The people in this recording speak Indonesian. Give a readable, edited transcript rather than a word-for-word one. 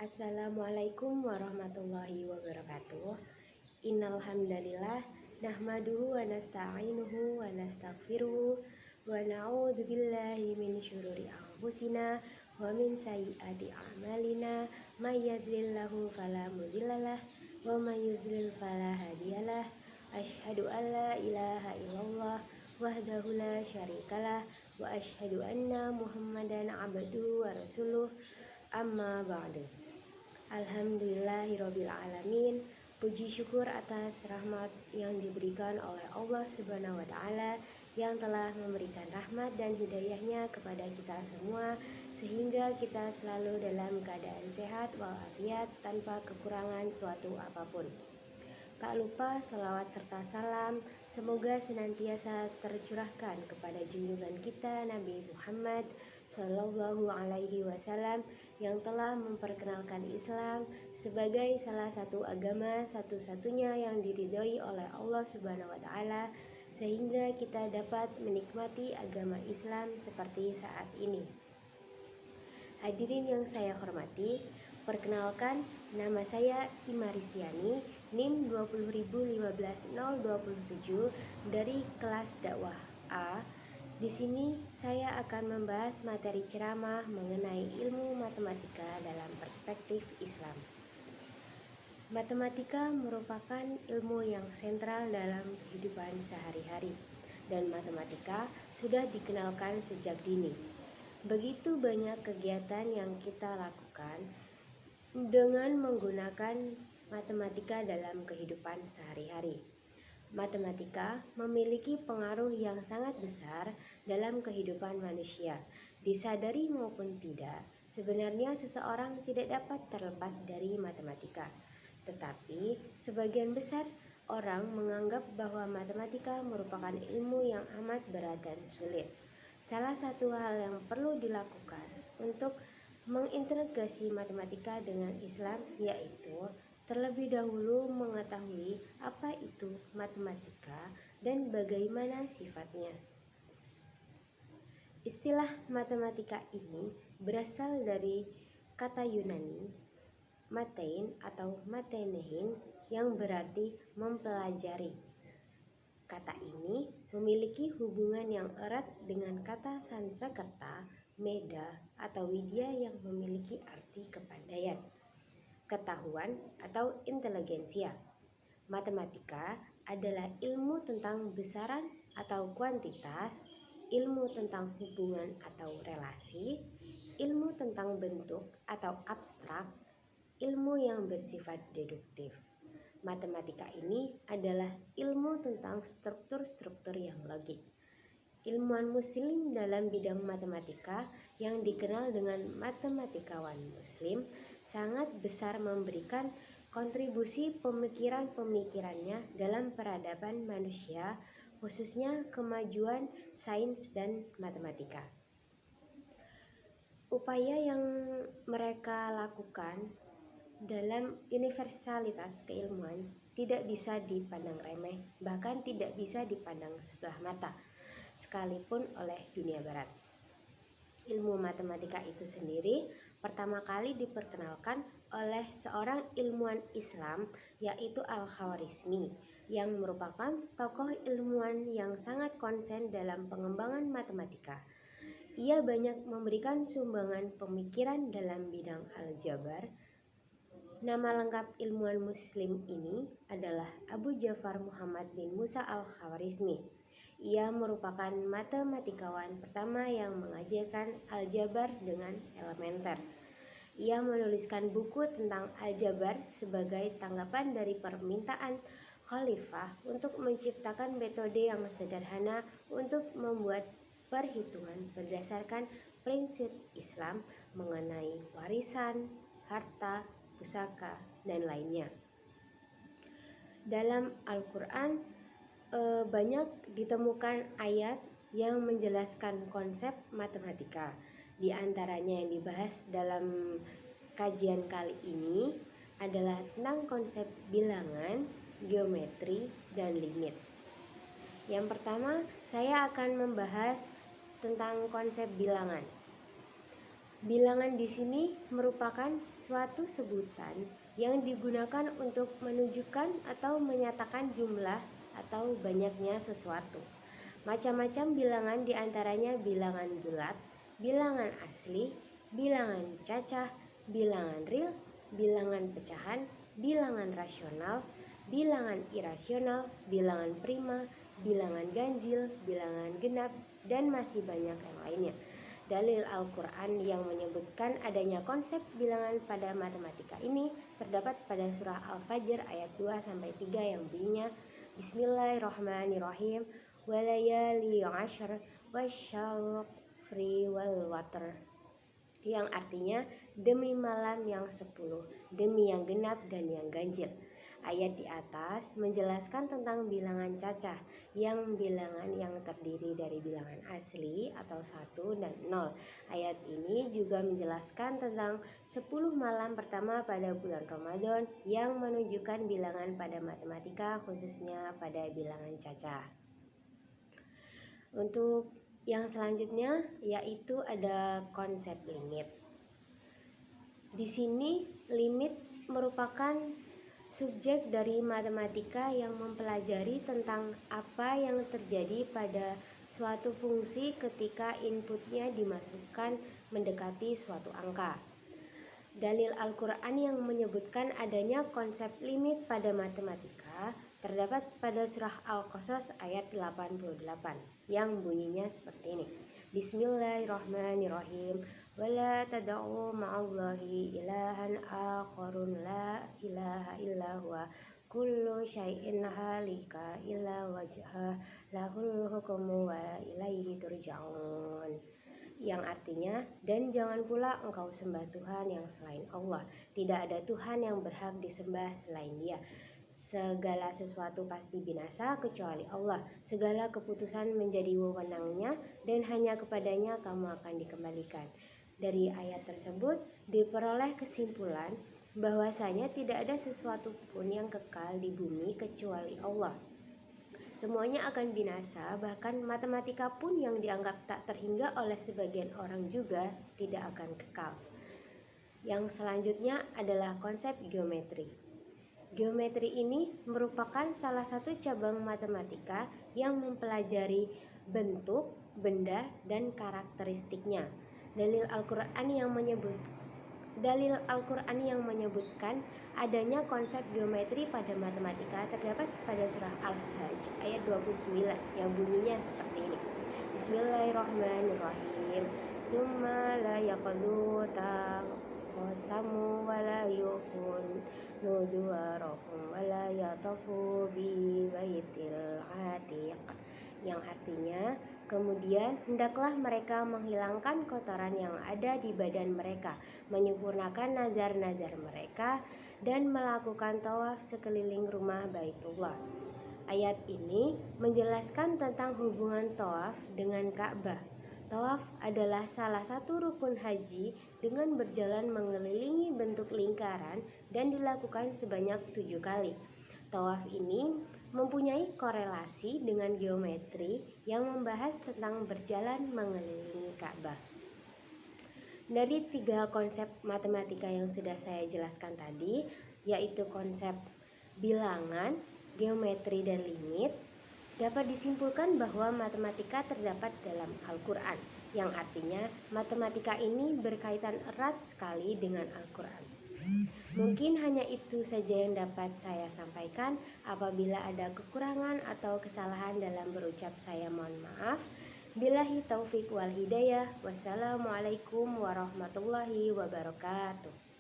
Assalamualaikum warahmatullahi wabarakatuh. Innal hamdalillah nahmaduhu wa nasta'inuhu wa nastaghfiruh wa na'udzu billahi min syururi anfusina wa min sayyiati a'malina may yahdihillahu fala mudhillalah wa may yudhlil fala hadiyalah. Asyhadu an la ilaha illallah wahdahu la syarikalah wa asyhadu anna Muhammadan abduhu wa rasuluh. Amma ba'du. Alhamdulillahirabbil alamin. Puji syukur atas rahmat yang diberikan oleh Allah Subhanahu wa taala yang telah memberikan rahmat dan hidayahnya kepada kita semua sehingga kita selalu dalam keadaan sehat walafiat tanpa kekurangan suatu apapun. Tak lupa salawat serta salam semoga senantiasa tercurahkan kepada junjungan kita Nabi Muhammad Sallallahu Alaihi Wasallam yang telah memperkenalkan Islam sebagai salah satu agama satu-satunya yang diridhoi oleh Allah Subhanahu Wa Taala sehingga kita dapat menikmati agama Islam seperti saat ini. Hadirin yang saya hormati, perkenalkan nama saya Ima Ristiani, NIM 200151027 dari kelas dakwah A. Di sini saya akan membahas materi ceramah mengenai ilmu matematika dalam perspektif Islam. Matematika merupakan ilmu yang sentral dalam kehidupan sehari-hari dan matematika sudah dikenalkan sejak dini. Begitu banyak kegiatan yang kita lakukan dengan menggunakan matematika dalam kehidupan sehari-hari. Matematika memiliki pengaruh yang sangat besar dalam kehidupan manusia. Disadari maupun tidak, sebenarnya seseorang tidak dapat terlepas dari matematika. Tetapi sebagian besar orang menganggap bahwa matematika merupakan ilmu yang amat berat dan sulit. Salah satu hal yang perlu dilakukan untuk mengintegrasi matematika dengan Islam yaitu terlebih dahulu mengetahui apa itu matematika dan bagaimana sifatnya. Istilah matematika ini berasal dari kata Yunani matein atau matenein yang berarti mempelajari. Kata ini memiliki hubungan yang erat dengan kata Sanskerta, meda atau widya yang memiliki arti kepandaian, ketahuan atau inteligensia. Matematika adalah ilmu tentang besaran atau kuantitas, ilmu tentang hubungan atau relasi, ilmu tentang bentuk atau abstrak, ilmu yang bersifat deduktif. Matematika ini adalah ilmu tentang struktur-struktur yang logik. Ilmuwan muslim dalam bidang matematika yang dikenal dengan matematikawan muslim sangat besar memberikan kontribusi pemikiran-pemikirannya dalam peradaban manusia, khususnya kemajuan sains dan matematika. Upaya yang mereka lakukan dalam universalitas keilmuan tidak bisa dipandang remeh, bahkan tidak bisa dipandang sebelah mata, sekalipun oleh dunia barat. Ilmu matematika itu sendiri pertama kali diperkenalkan oleh seorang ilmuwan Islam yaitu Al-Khwarizmi yang merupakan tokoh ilmuwan yang sangat konsen dalam pengembangan matematika. Ia banyak memberikan sumbangan pemikiran dalam bidang aljabar. Nama lengkap ilmuwan muslim ini adalah Abu Ja'far Muhammad bin Musa Al-Khwarizmi. Ia merupakan matematikawan pertama yang mengajarkan aljabar dengan elementer. Ia menuliskan buku tentang aljabar sebagai tanggapan dari permintaan khalifah untuk menciptakan metode yang sederhana untuk membuat perhitungan berdasarkan prinsip Islam mengenai warisan, harta, pusaka, dan lainnya. Dalam Al-Quran banyak ditemukan ayat yang menjelaskan konsep matematika. Di antaranya yang dibahas dalam kajian kali ini adalah tentang konsep bilangan, geometri, dan limit. Yang pertama, saya akan membahas tentang konsep bilangan. Bilangan di sini merupakan suatu sebutan yang digunakan untuk menunjukkan atau menyatakan jumlah atau banyaknya sesuatu. Macam-macam bilangan diantaranya bilangan bulat, bilangan asli, bilangan cacah, bilangan real, bilangan pecahan, bilangan rasional, bilangan irasional, bilangan prima, bilangan ganjil, bilangan genap, dan masih banyak yang lainnya. Dalil Al-Quran yang menyebutkan adanya konsep bilangan pada matematika ini terdapat pada surah Al-Fajr ayat 2-3 yang bunyinya Bismillahirrahmanirrahim walayali ashr wasyafri wal watr, yang artinya demi malam yang 10, demi yang genap dan yang ganjil. Ayat di atas menjelaskan tentang bilangan cacah, yang bilangan yang terdiri dari bilangan asli atau 1 dan 0. Ayat ini juga menjelaskan tentang 10 malam pertama pada bulan Ramadan yang menunjukkan bilangan pada matematika, khususnya pada bilangan cacah. Untuk yang selanjutnya yaitu ada konsep limit. Di sini limit merupakan subjek dari matematika yang mempelajari tentang apa yang terjadi pada suatu fungsi ketika inputnya dimasukkan mendekati suatu angka. Dalil Al-Quran yang menyebutkan adanya konsep limit pada matematika terdapat pada surah Al-Qasas ayat 88 yang bunyinya seperti ini. Bismillahirrahmanirrahim. Wala tad'u ma'allahi ilahan akharun la ilaha illa huwa kullu syai'in halika illa wajha lahul hukmu wa ilaihi turja'un, yang artinya, dan jangan pula engkau sembah Tuhan yang selain Allah. Tidak ada Tuhan yang berhak disembah selain Dia. Segala sesuatu pasti binasa kecuali Allah. Segala keputusan menjadi wewenangnya dan hanya kepadanya kamu akan dikembalikan. Dari ayat tersebut diperoleh kesimpulan bahwasanya tidak ada sesuatu pun yang kekal di bumi kecuali Allah. Semuanya akan binasa, bahkan matematika pun yang dianggap tak terhingga oleh sebagian orang juga tidak akan kekal. Yang selanjutnya adalah konsep geometri. Geometri ini merupakan salah satu cabang matematika yang mempelajari bentuk, benda, dan karakteristiknya. Dalil Al-Quran yang menyebutkan adanya konsep geometri pada matematika terdapat pada surah Al-Hajj ayat 29 yang bunyinya seperti ini. Bismillahirrahmanirrahim. Summa la yaqdu taqasamu wa la yufun nuduwarahum wa la yatafu bi baitil atiq, yang artinya kemudian hendaklah mereka menghilangkan kotoran yang ada di badan mereka, menyempurnakan nazar-nazar mereka, dan melakukan tawaf sekeliling rumah Baitullah. Ayat ini menjelaskan tentang hubungan tawaf dengan Ka'bah. Tawaf adalah salah satu rukun haji dengan berjalan mengelilingi bentuk lingkaran dan dilakukan sebanyak 7 kali. Tawaf ini mempunyai korelasi dengan geometri yang membahas tentang berjalan mengelilingi Ka'bah. Dari 3 konsep matematika yang sudah saya jelaskan tadi, yaitu konsep bilangan, geometri, dan limit, dapat disimpulkan bahwa matematika terdapat dalam Al-Quran, yang artinya matematika ini berkaitan erat sekali dengan Al-Quran. Mungkin hanya itu saja yang dapat saya sampaikan. Apabila ada kekurangan atau kesalahan dalam berucap, saya mohon maaf. Billahi taufik wal hidayah. Wassalamualaikum warahmatullahi wabarakatuh.